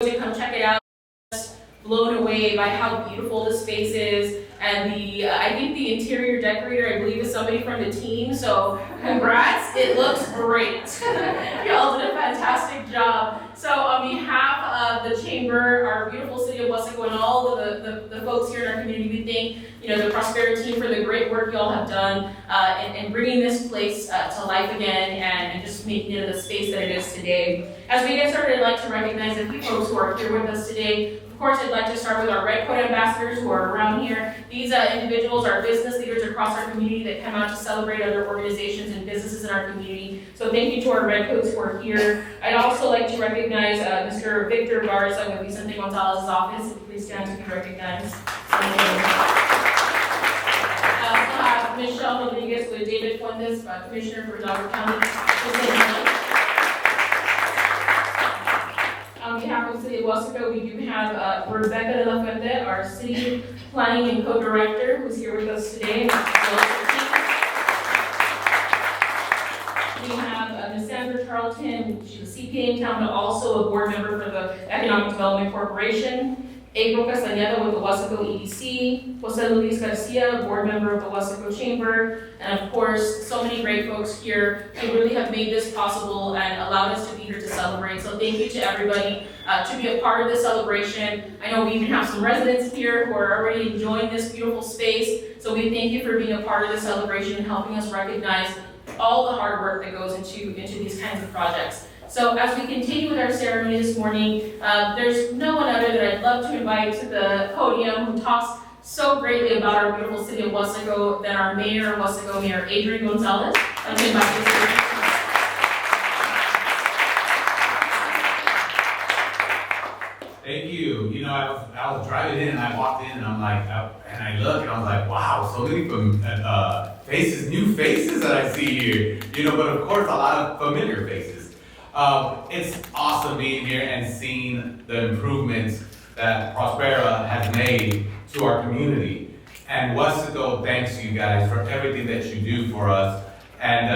to come check it out. Just blown away by how beautiful the space is, and I think the interior decorator, I believe, is somebody from the team. So congrats! It looks great. Y'all did a fantastic job. So on behalf of the chamber, our beautiful city of Weslaco, and all of the folks here in our community, we thank the Prospera team for the great work y'all have done in bringing this place to life again and just making it the space that it is today. As we get started, I'd like to recognize a few folks who are here with us today. Of course, I'd like to start with our Red Coat ambassadors who are around here. These individuals are business leaders across our community that come out to celebrate other organizations and businesses in our community. So thank you to our Red Coats who are here. I'd also like to recognize Mr. Victor Garza with Vicente Gonzalez's office. Please stand to be recognized. Michelle Rodriguez with David Fuentes, Commissioner for Broward County. On behalf of the City of Weslaco, we do have Rebecca de la Fuente, our City Planning and Co-Director, who's here with us today. We have Ms. Sandra Charlton, she's a CPA in town, but also a board member for the Economic Development Corporation. April Castañeda with the Weslaco EDC, Jose Luis Garcia, board member of the Weslaco Chamber, and of course, so many great folks here who really have made this possible and allowed us to be here to celebrate. So thank you to everybody to be a part of this celebration. I know we even have some residents here who are already enjoying this beautiful space. So we thank you for being a part of the celebration and helping us recognize all the hard work that goes into these kinds of projects. So as we continue with our ceremony this morning, there's no one other that I'd love to invite to the podium who talks so greatly about our beautiful city of Weslaco than our mayor of Weslaco, Mayor Adrian Gonzalez. I'd like to invite you. Thank you. I was driving in and I walked in and I'm like, and I look and I was like, wow, so many faces, new faces that I see here. But of course a lot of familiar faces. It's awesome being here and seeing the improvements that Prospera has made to our community. And Weslaco thanks you guys for everything that you do for us. And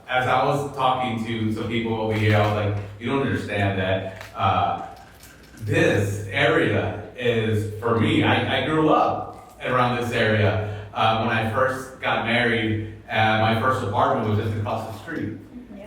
as I was talking to some people over here, I was like, you don't understand that this area is, for me, I grew up around this area. When I first got married, my first apartment was just across the street.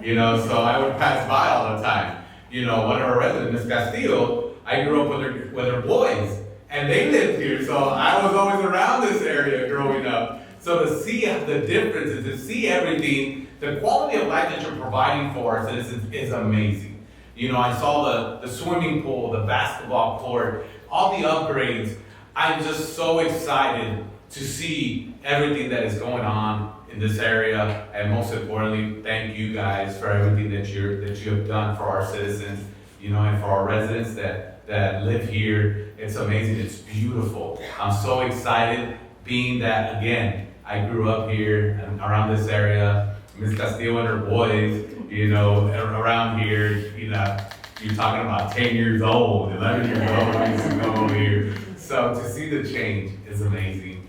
So I would pass by all the time. One of our residents, Ms. Castillo, I grew up with her boys, and they lived here, so I was always around this area growing up. So to see the differences, to see everything, the quality of life that you're providing for our citizens is amazing. I saw the swimming pool, the basketball court, all the upgrades. I'm just so excited to see everything that is going on in this area, and most importantly, thank you guys for everything that you have done for our citizens, and for our residents that live here. It's amazing. It's beautiful. I'm so excited, being that again, I grew up here and around this area. Ms. Castillo and her boys, around here, you're talking about 10 years old, 11 years old, we used to go over here. So to see the change is amazing.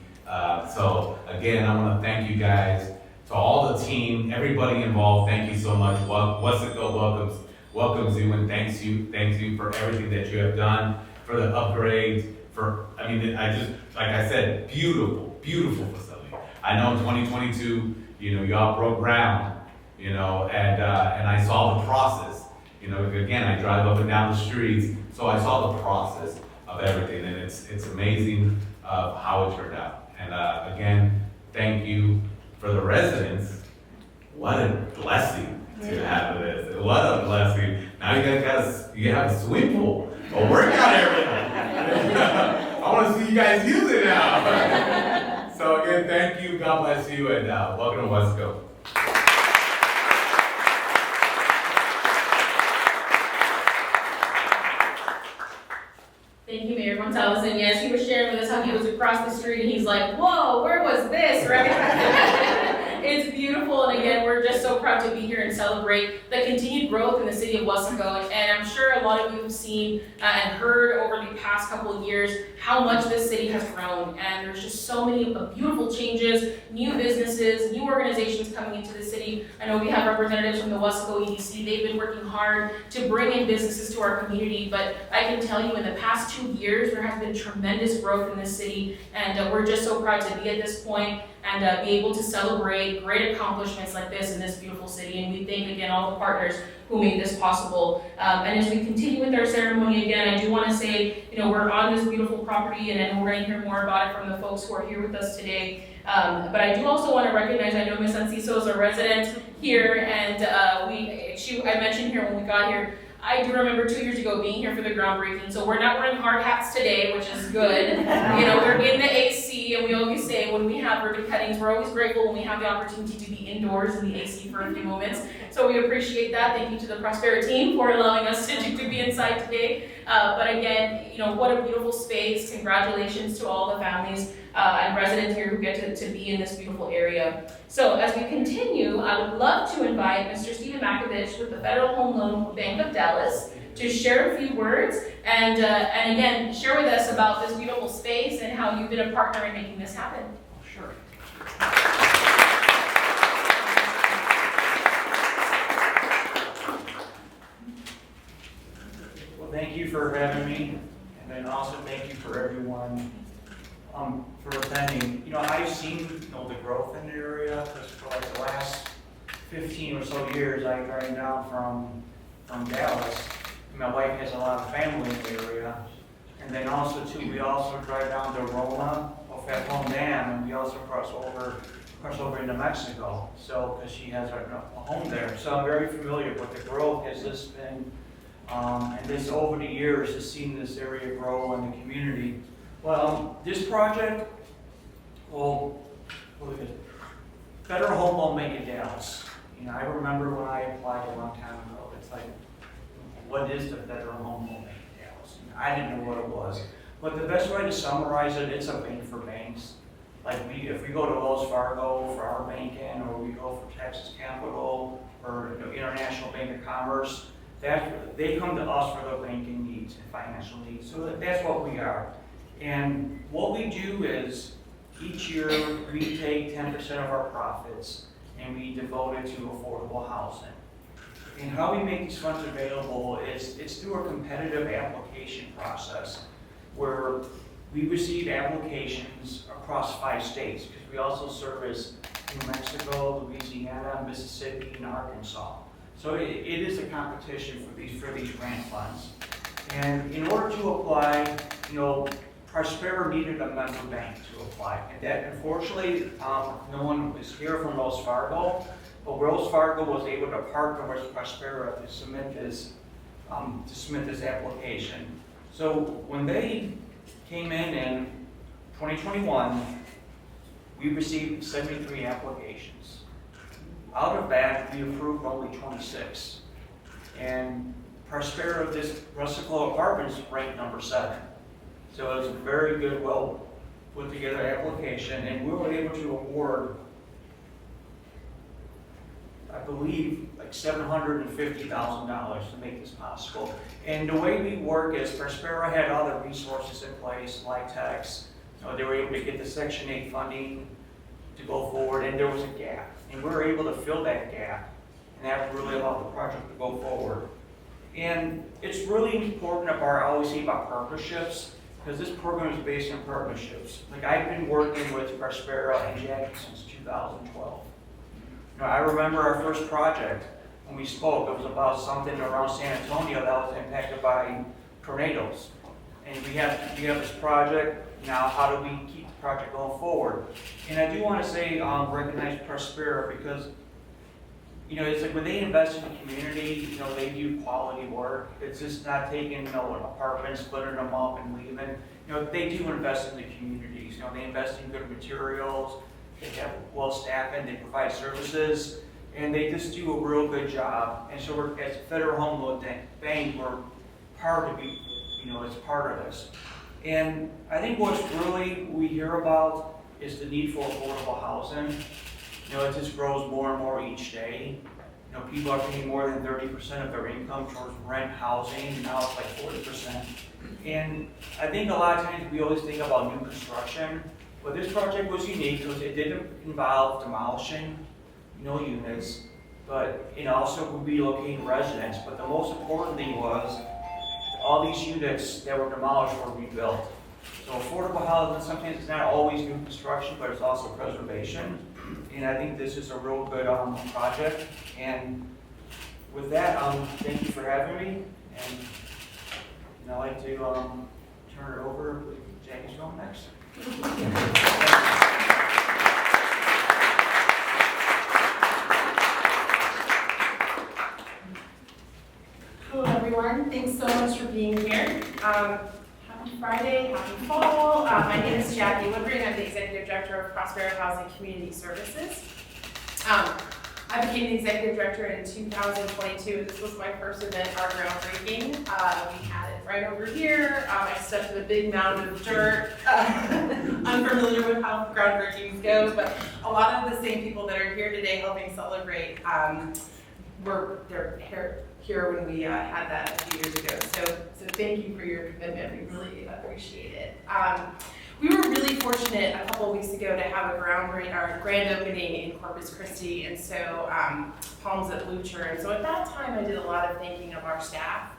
So again, I want to thank you guys, to all the team, everybody involved. Thank you so much. Weslaco welcomes you and thanks you for everything that you have done, for the upgrades, like I said, beautiful facility. I know in 2022, y'all broke ground, and I saw the process. Again, I drive up and down the streets, so I saw the process of everything, and it's amazing how it turned out. And again, thank you for the residents. What a blessing to have this. What a blessing. Now you have a swimming pool, a workout area. I want to see you guys use it now. So again, thank you. God bless you, and welcome to Weslaco. Thank you, Mayor Gonzalez. And yes, he was sharing with us how he was across the street and he's like, whoa, where was this, right? It's beautiful. beautiful, and again, we're just so proud to be here and celebrate the continued growth in the city of Weslaco. And I'm sure a lot of you have seen and heard over the past couple of years how much this city has grown. And there's just so many beautiful changes, new businesses, new organizations coming into the city. I know we have representatives from the Weslaco EDC. They've been working hard to bring in businesses to our community, but I can tell you in the past 2 years, there has been tremendous growth in this city, and we're just so proud to be at this point and be able to celebrate great accomplishments like this in this beautiful city. And we thank again all the partners who made this possible. And as we continue with our ceremony again, I do want to say, we're on this beautiful property, and I know we're going to hear more about it from the folks who are here with us today. But I do also want to recognize, I know Ms. Enciso is a resident here, and I mentioned here when we got here, I do remember 2 years ago being here for the groundbreaking, so we're not wearing hard hats today, which is good. We're in the AC, and we always say when we have ribbon cuttings, we're always grateful when we have the opportunity to be indoors in the AC for a few moments. So we appreciate that. Thank you to the Prospera team for allowing us to be inside today. But again, what a beautiful space. Congratulations to all the families and residents here who get to be in this beautiful area. So as we continue, I would love to invite Mr. Stephen Makovich with the Federal Home Loan Bank of Dallas to share a few words and again, share with us about this beautiful space and how you've been a partner in making this happen. Sure. Well, thank you for having me, and then also thank you for everyone for attending. I've seen the growth in the area, because for like the last 15 or so years, I drive down from Dallas. My wife has a lot of family in the area, and then also too, we also drive down to Roma, off at Home Dam, and we also cross over into Mexico. So, because she has a home there, so I'm very familiar with the growth. Has this been, and this over the years has seen this area grow in the community. Well, this project, Federal Home Loan Bank of Dallas. I remember when I applied a long time ago. It's like, what is the Federal Home Loan Bank of Dallas? I didn't know what it was. But the best way to summarize it, it's a bank for banks. Like if we go to Wells Fargo for our banking, or we go for Texas Capital or International Bank of Commerce, they come to us for their banking needs and financial needs. So that's what we are. And what we do is each year we take 10% of our profits and we devote it to affordable housing. And how we make these funds available is it's through a competitive application process where we receive applications across 5 states, because we also service New Mexico, Louisiana, Mississippi, and Arkansas. So it is a competition for these grant funds. And in order to apply, Prospera needed a member bank to apply. And that, unfortunately, no one was here from Wells Fargo, but Wells Fargo was able to partner with Prospera to submit this application. So when they came in 2021, we received 73 applications. Out of that, we approved only 26. And Prospera, this Weslaco Apartments ranked number 7. So it was a very good, well put together application, and we were able to award, I believe, like $750,000 to make this possible. And the way we work is Prospera had other resources in place, like tax. They were able to get the Section 8 funding to go forward, and there was a gap. And we were able to fill that gap, and that really allowed the project to go forward. And it's really important I always say about partnerships, because this program is based on partnerships. Like I've been working with Prospera and Jackie since 2012. I remember our first project when we spoke. It was about something around San Antonio that was impacted by tornadoes. And we have this project. Now, how do we keep the project going forward? And I do want to say, recognize Prospera, because it's like when they invest in the community, they do quality work. It's just not taking, apartments, splitting them up and leaving. They do invest in the communities. They invest in good materials. They have well staffing. They provide services, and they just do a real good job. And so, we're, as Federal Home Loan Bank, we're part of it's part of this. And I think what's really we hear about is the need for affordable housing. It just grows more and more each day. People are paying more than 30% of their income towards rent, housing, now it's like 40%. And I think a lot of times we always think about new construction, but this project was unique because it didn't involve demolishing, units, but it also would relocating residents. But the most important thing was all these units that were demolished were rebuilt. So affordable housing sometimes is not always new construction, but it's also preservation. And I think this is a real good project. And with that, thank you for having me. And I'd like to turn it over. Jackie's going next. Hello everyone, thanks so much for being here. Happy Friday, happy fall. My name is Jackie Woodring. I'm the Executive Director of Prospera Housing Community Services. I became the Executive Director in 2022. This was my first event, our groundbreaking. We had it right over here. I stepped in a big mound of dirt. Unfamiliar with how groundbreakings go, but a lot of the same people that are here today helping celebrate they're here when we had that a few years ago. So thank you for your commitment. We really appreciate it. We were really fortunate a couple of weeks ago to have our grand opening in Corpus Christi, and so Palms at Lucher. And so at that time, I did a lot of thanking of our staff.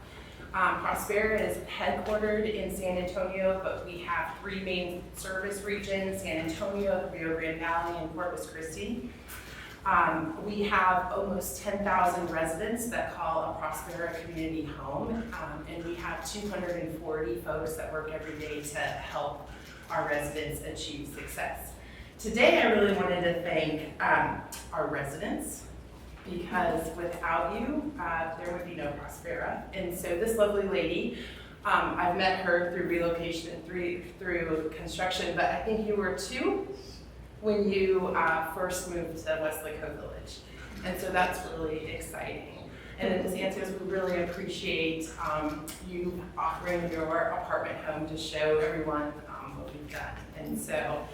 Prospera is headquartered in San Antonio, but we have 3 main service regions: San Antonio, the Rio Grande Valley, and Corpus Christi. We have almost 10,000 residents that call a Prospera community home, and we have 240 folks that work every day to help our residents achieve success. Today, I really wanted to thank our residents, because without you, there would be no Prospera. And so this lovely lady, I've met her through relocation, through construction, but I think you were 2 when you first moved to Weslaco Village. And so that's really exciting. And in Ms. Santos, we really appreciate you offering your apartment home to show everyone what we've done. And so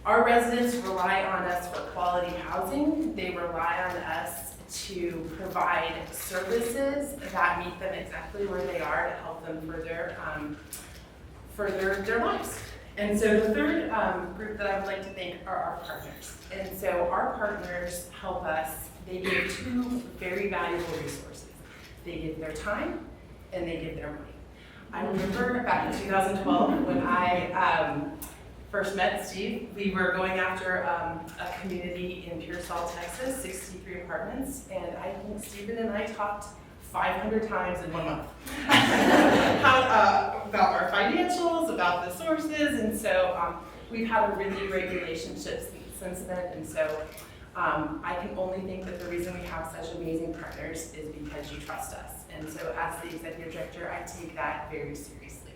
our residents rely on us for quality housing. They rely on us to provide services that meet them exactly where they are to help them further their lives. And so the third group that I would like to thank are our partners. And so our partners help us. They give 2 very valuable resources. They give their time and they give their money. I remember back in 2012 when I first met Steve, we were going after a community in Pearsall, Texas, 63 apartments, and I think Stephen and I talked 500 times in 1 month about our financials, about the sources, and so we've had a really great relationship since then. And so I can only think that the reason we have such amazing partners is because you trust us. And so as the executive director, I take that very seriously.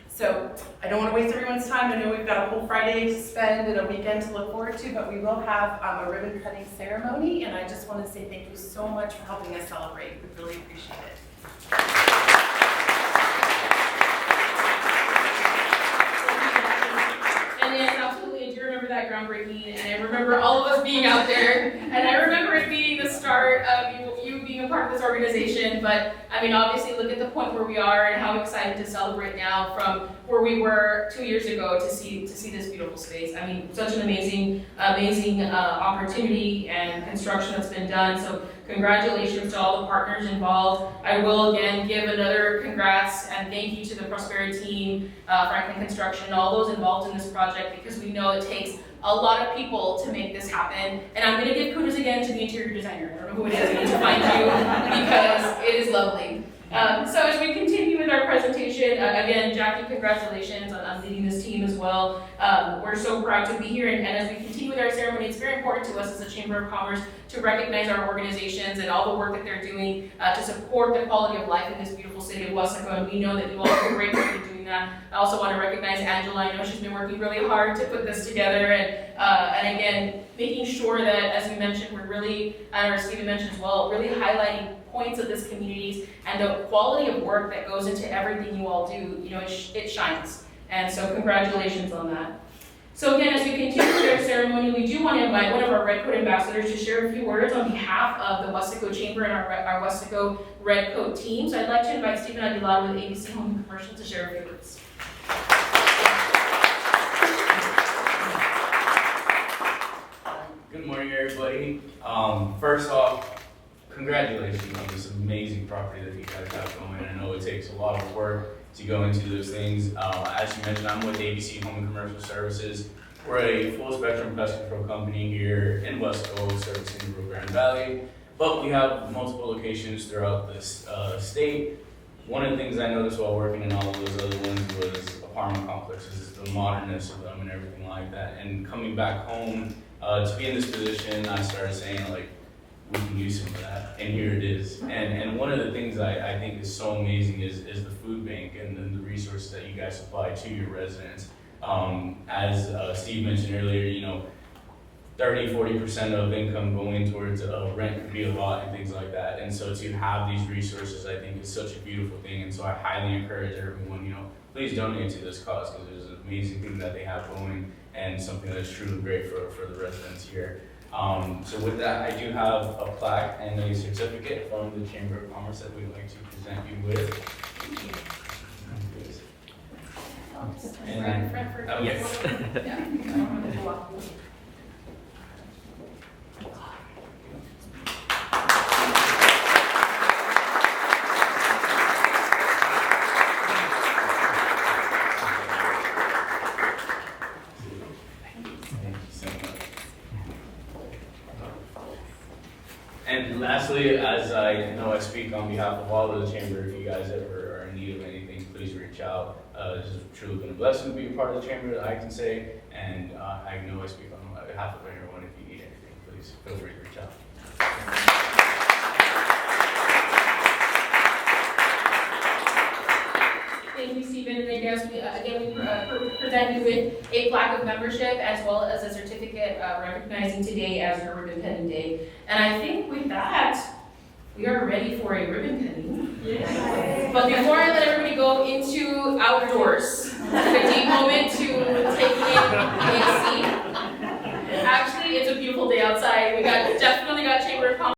So I don't want to waste everyone's time. I know we've got a whole Friday to spend and a weekend to look forward to, but we will have a ribbon cutting ceremony, and I just want to say thank you so much for helping us celebrate. We really appreciate it. And yes, absolutely, I do remember that groundbreaking, and I remember all of us being out there, and I remember it being the start of you being a part of this organization. But I mean, obviously, look at the point where we are and how excited to celebrate now from where we were 2 years ago to see this beautiful space. I mean, such an amazing opportunity and construction that's been done. So congratulations to all the partners involved. I will again give another congrats and thank you to the Prospera team, Franklin Construction, all those involved in this project, because we know it takes a lot of people to make this happen. And I'm going to give kudos again to the interior designer. I don't know who it is, I need to find you because it is lovely. So as we continue with our presentation, again, Jackie, congratulations on leading this team as well. We're so proud to be here, and as we continue with our ceremony, it's very important to us as a Chamber of Commerce to recognize our organizations and all the work that they're doing to support the quality of life in this beautiful city of Weslaco, and we know that you all do great work in doing that. I also want to recognize Angela. I know she's been working really hard to put this together, and again, making sure that, as we mentioned, we're really, or Stephen mentioned as well, really highlighting points of this community and the quality of work that goes into everything you all do. You know, it shines. And so congratulations on that. So again, as we continue with our ceremony, we do want to invite one of our Red Coat ambassadors to share a few words on behalf of the Weslaco Chamber and our Weslaco Red Coat team. So I'd like to invite Stephen Aguilar with ABC Home and Commercial to share a few words. Good morning, everybody. First off, congratulations on this amazing property that you guys have going. I know it takes a lot of work to go into those things. As you mentioned, I'm with ABC Home and Commercial Services. We're a full spectrum pest control company here in Weslaco, servicing the Rio Grande Valley, but we have multiple locations throughout this state. One of the things I noticed while working in all of those other ones was apartment complexes, the modernness of them and everything like that. And coming back home, to be in this position, I started saying, like, we can use some of that, and here it is. And one of the things I think is so amazing is the food bank and the resources that you guys supply to your residents. As Steve mentioned earlier, you know, 30–40% of income going towards rent could be a lot and things like that. And so to have these resources, I think is such a beautiful thing. And so I highly encourage everyone, you know, please donate to this cause, because there's an amazing thing that they have going and something that's truly great for the residents here. So with that, I do have a plaque and a certificate from the Chamber of Commerce that we'd like to present you with. Thank you. And oh, yes. And lastly, as I know I speak on behalf of all of the Chamber, if you guys ever are in need of anything, please reach out. This has truly been a blessing to be a part of the Chamber, that I can say, and I know I speak on behalf of everyone. If you need anything, please feel free to reach out. Thank you, Stephen. And I guess we present you with a plaque of membership as well as a certificate recognizing today as your ribbon cutting day. And I think with that, we are ready for a ribbon cutting. Yes. But before I let everybody go into outdoors, take a deep moment to take in a seat. Actually, it's a beautiful day outside. We definitely got Chamber of Commerce.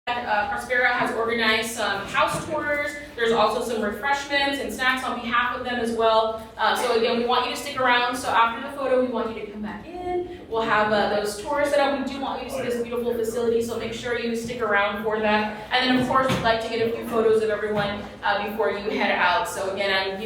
Prospera has organized some house tours. There's also some refreshments and snacks on behalf of them as well. So again, we want you to stick around. So after the photo, we want you to come back in. We'll have those tours set up. We do want you to see this beautiful facility, so make sure you stick around for that. And then of course, we'd like to get a few photos of everyone before you head out. So again,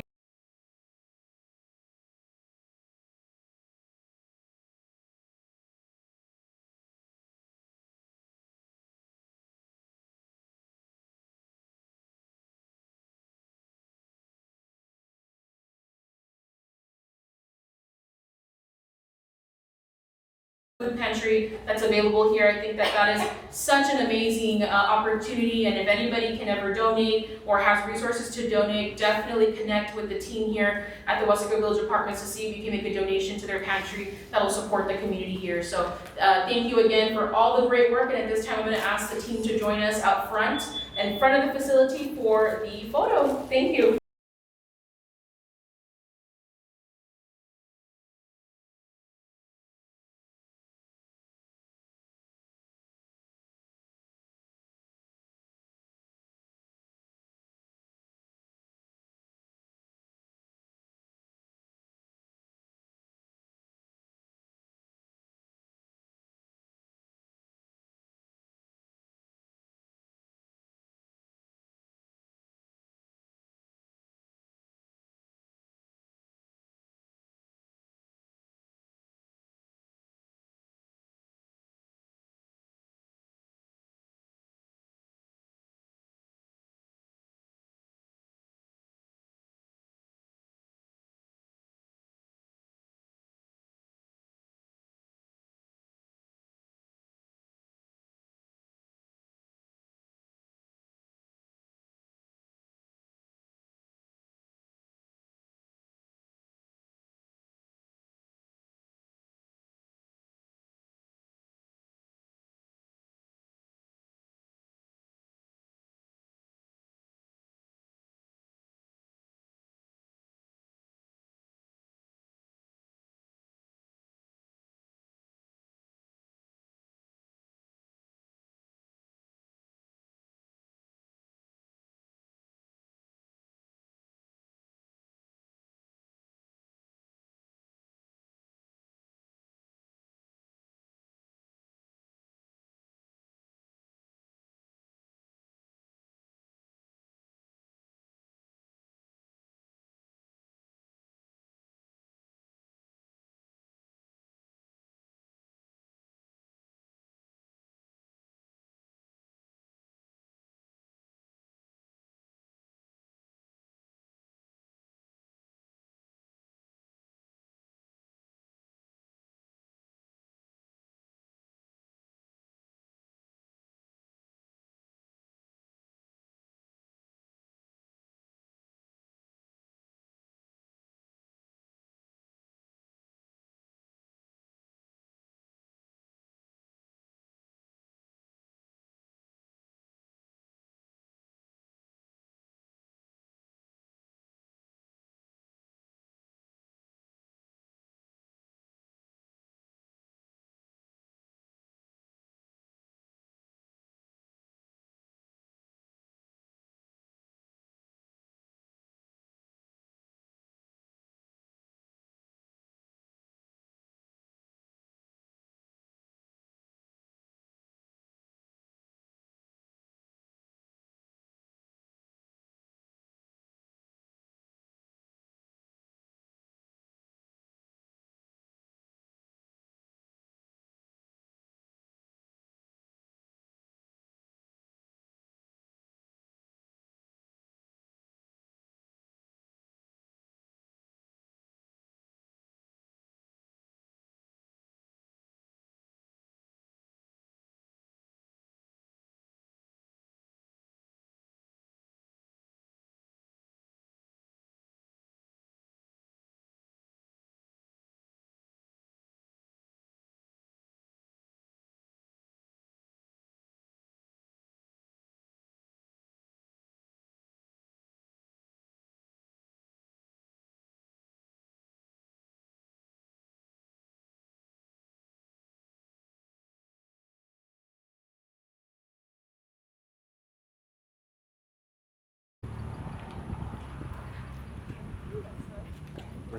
food pantry that's available here. I think that is such an amazing opportunity, and if anybody can ever donate or has resources to donate, definitely connect with the team here at the Weslaco Village Apartments to see if you can make a donation to their pantry that will support the community here. So thank you again for all the great work, and at this time I'm going to ask the team to join us out front in front of the facility for the photo. Thank you.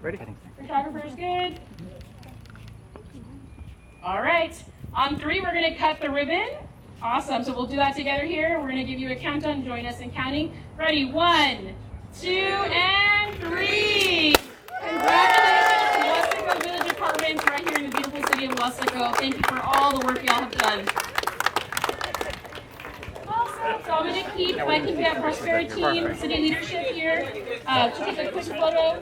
Ready? Photographer's good. All right. On 3, we're going to cut the ribbon. Awesome. So we'll do that together here. We're going to give you a countdown. Join us in counting. Ready? 1, 2, and 3. Congratulations to Weslaco Village Apartments right here in the beautiful city of Weslaco. Thank you for all the work y'all have done. Awesome. So I'm going to keep, if I can get Prospera team, city leadership here to take a quick photo.